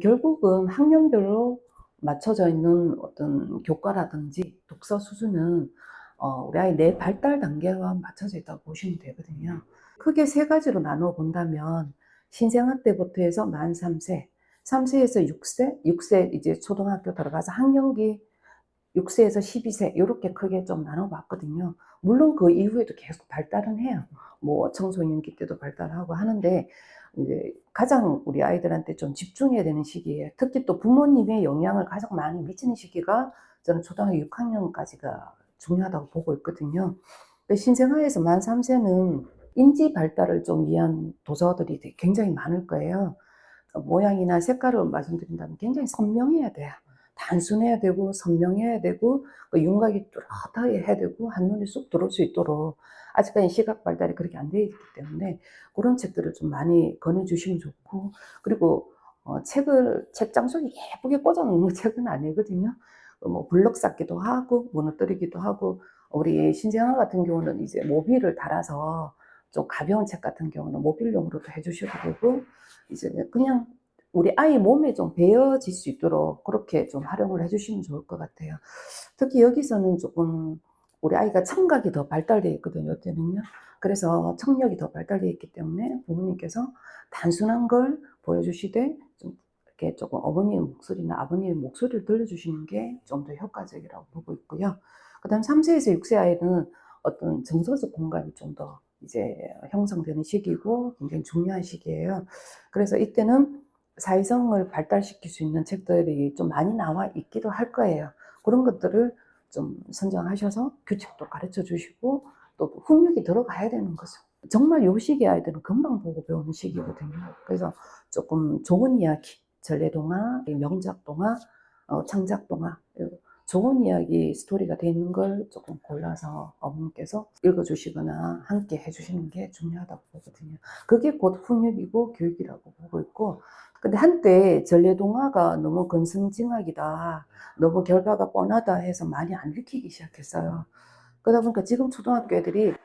결국은 학년별로 맞춰져 있는 어떤 교과라든지 독서 수준은 우리 아이 뇌 발달 단계와 맞춰져 있다고 보시면 되거든요. 크게 세 가지로 나눠 본다면 신생아 때부터 해서 만 3세, 3세에서 6세, 6세 이제 초등학교 들어가서 학령기 6세에서 12세 요렇게 크게 좀 나눠 봤거든요. 물론 그 이후에도 계속 발달은 해요. 뭐 청소년기 때도 발달하고 하는데 이제 가장 우리 아이들한테 좀 집중해야 되는 시기에 특히 또 부모님의 영향을 가장 많이 미치는 시기가 저는 초등학교 6학년까지가 중요하다고 보고 있거든요. 근데 신생아에서 만 3세는 인지 발달을 좀 위한 도서들이 굉장히 많을 거예요. 모양이나 색깔을 말씀드린다면 굉장히 선명해야 돼요. 단순해야 되고 선명해야 되고 그 윤곽이 뚜렷하게 해야 되고 한눈에 쏙 들어올 수 있도록 아직까지 시각 발달이 그렇게 안 되어 있기 때문에 그런 책들을 좀 많이 권해 주시면 좋고 그리고 책을 책장 속에 예쁘게 꽂아 놓는 책은 아니거든요. 뭐 블럭 쌓기도 하고 무너뜨리기도 하고 우리 신생아 같은 경우는 이제 모비를 달아서 좀 가벼운 책 같은 경우는 모빌용으로도 해 주셔도 되고 이제 그냥 우리 아이 몸에 좀 배어질 수 있도록 그렇게 좀 활용을 해 주시면 좋을 것 같아요. 특히 여기서는 조금 우리 아이가 청각이 더 발달되어 있거든요, 요때는요. 그래서 청력이 더 발달되어 있기 때문에 부모님께서 단순한 걸 보여주시되 좀 이렇게 조금 어머니의 목소리나 아버님의 목소리를 들려주시는 게 좀 더 효과적이라고 보고 있고요. 그다음 3세에서 6세 아이는 어떤 정서적 공간이 좀 더 이제 형성되는 시기고 굉장히 중요한 시기예요. 그래서 이때는 사회성을 발달시킬 수 있는 책들이 좀 많이 나와 있기도 할 거예요. 그런 것들을 좀 선정하셔서 규칙도 가르쳐 주시고 또 훈육이 들어가야 되는 거죠. 정말 요 시기 아이들은 금방 보고 배우는 시기거든요. 그래서 조금 좋은 이야기, 전래동화, 명작동화, 창작동화 좋은 이야기 스토리가 돼 있는 걸 조금 골라서 어머니께서 읽어주시거나 함께 해주시는 게 중요하다고 보거든요. 그게 곧 훈육이고 교육이라고 보고 있고 근데 한때 전래동화가 너무 근성징악이다. 너무 결과가 뻔하다 해서 많이 안 읽히기 시작했어요. 그러다 보니까 지금 초등학교 애들이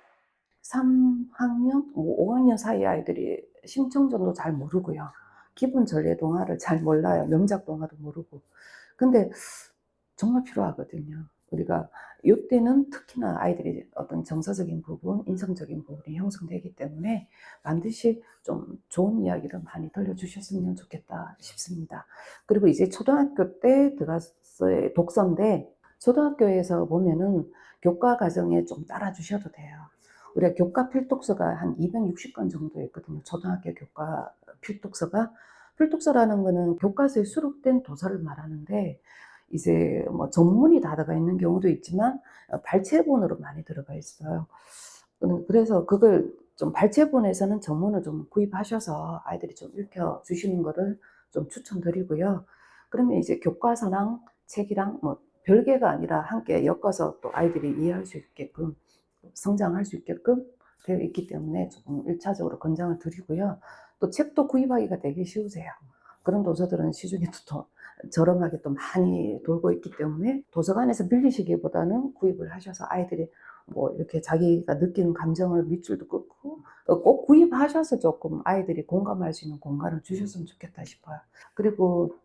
3학년, 5학년 사이 아이들이 심청전도 잘 모르고요. 기본 전래동화를 잘 몰라요. 명작동화도 모르고. 근데 정말 필요하거든요. 우리가 요때는 특히나 아이들이 어떤 정서적인 부분, 인성적인 부분이 형성되기 때문에 반드시 좀 좋은 이야기를 많이 들려주셨으면 좋겠다 싶습니다. 그리고 이제 초등학교 때 들어갔어요. 독서인데 초등학교에서 보면은 교과 과정에 좀 따라주셔도 돼요. 우리가 교과 필독서가 한 260권 정도 있거든요. 초등학교 교과 필독서가. 필독서라는 거는 교과서에 수록된 도서를 말하는데 이제 뭐 전문이 다 들어가 있는 경우도 있지만 발췌본으로 많이 들어가 있어요. 그래서 그걸 좀 발췌본에서는 전문을 좀 구입하셔서 아이들이 좀 읽혀 주시는 거를 좀 추천드리고요. 그러면 이제 교과서랑 책이랑 뭐 별개가 아니라 함께 엮어서 또 아이들이 이해할 수 있게끔 성장할 수 있게끔 되어 있기 때문에 조금 1차적으로 권장을 드리고요. 또 책도 구입하기가 되게 쉬우세요. 그런 도서들은 시중에 또 저렴하게 또 많이 돌고 있기 때문에 도서관에서 빌리시기보다는 구입을 하셔서 아이들이 뭐 이렇게 자기가 느끼는 감정을 밑줄도 긋고 꼭 구입하셔서 조금 아이들이 공감할 수 있는 공간을 주셨으면 좋겠다 싶어요. 그리고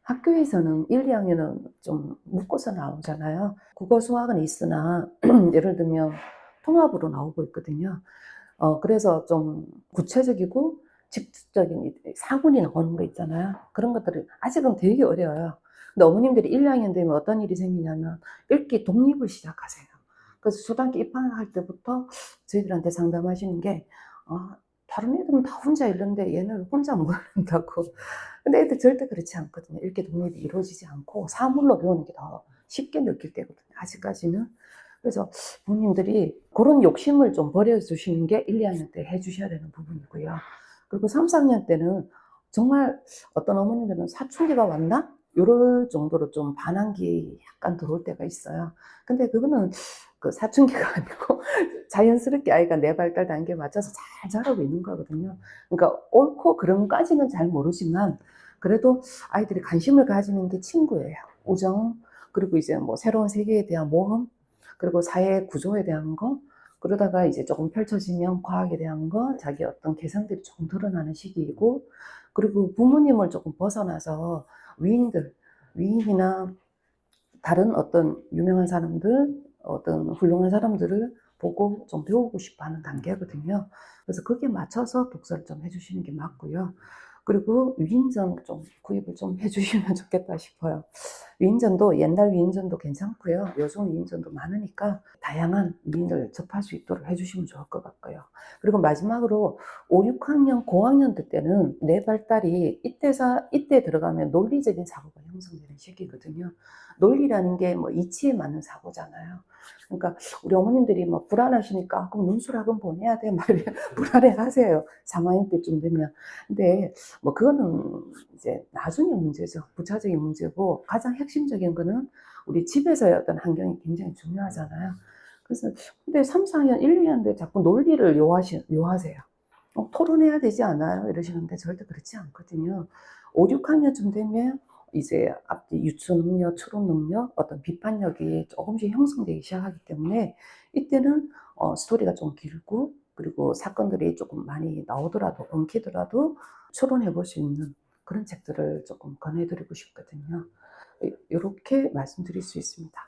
학교에서는 1, 2학년은 좀 묶어서 나오잖아요. 국어, 수학은 있으나 예를 들면 통합으로 나오고 있거든요. 그래서 좀 구체적이고 직접적인 사군이 나오는 거 있잖아요. 그런 것들이 아직은 되게 어려워요. 근데 어머님들이 1, 2학년 되면 어떤 일이 생기냐면 읽기 독립을 시작하세요. 그래서 초등학교 입학할 때부터 저희들한테 상담하시는 게 다른 애들은 다 혼자 읽는데 얘는 혼자 못 읽는다고. 근데 애들 절대 그렇지 않거든요. 읽기 독립이 이루어지지 않고 사물로 배우는 게 더 쉽게 느낄 때거든요. 아직까지는. 그래서 부모님들이 그런 욕심을 좀 버려주시는 게 1, 2학년 때 해주셔야 되는 부분이고요. 그리고 3, 4학년 때는 정말 어떤 어머님들은 사춘기가 왔나? 요럴 정도로 좀 반항기 약간 들어올 때가 있어요. 근데 그거는 그 사춘기가 아니고 자연스럽게 아이가 뇌 발달 단계에 맞춰서 잘 자라고 있는 거거든요. 그러니까 옳고 그름까지는 잘 모르지만 그래도 아이들이 관심을 가지는 게 친구예요. 우정, 그리고 이제 뭐 새로운 세계에 대한 모험, 그리고 사회 구조에 대한 거, 그러다가 이제 조금 펼쳐지면 과학에 대한 거, 자기 어떤 개성들이 조금 드러나는 시기이고, 그리고 부모님을 조금 벗어나서 위인들, 위인이나 다른 어떤 유명한 사람들, 어떤 훌륭한 사람들을 보고 좀 배우고 싶어 하는 단계거든요. 그래서 거기에 맞춰서 독서를 좀 해주시는 게 맞고요. 그리고 위인전 좀 구입을 좀 해주시면 좋겠다 싶어요. 위인전도 옛날 위인전도 괜찮고요. 요즘 위인전도 많으니까 다양한 위인을 접할 수 있도록 해주시면 좋을 것 같고요. 그리고 마지막으로 5, 6학년, 고학년들 때는 뇌 발달이 이때 들어가면 논리적인 사고가 형성되는 시기거든요. 논리라는 게 뭐 이치에 맞는 사고잖아요. 그러니까 우리 어머님들이 뭐 불안하시니까 그럼 논술학원 보내야 돼 막 불안해하세요. 3학년 때쯤 되면. 근데 뭐 그거는 이제 나중에 문제죠. 부차적인 문제고, 가장 핵심적인 거는 우리 집에서의 어떤 환경이 굉장히 중요하잖아요. 그래서 근데 3, 4학년, 1, 2학년인데 자꾸 논리를 요하세요. 토론해야 되지 않아요? 이러시는데 절대 그렇지 않거든요. 5, 6학년쯤 되면 이제 앞뒤 유추 능력, 추론 능력, 어떤 비판력이 조금씩 형성되기 시작하기 때문에 이때는 스토리가 좀 길고, 그리고 사건들이 조금 많이 나오더라도, 엉키더라도 추론해 볼 수 있는 그런 책들을 조금 권해드리고 싶거든요. 이렇게 말씀드릴 수 있습니다.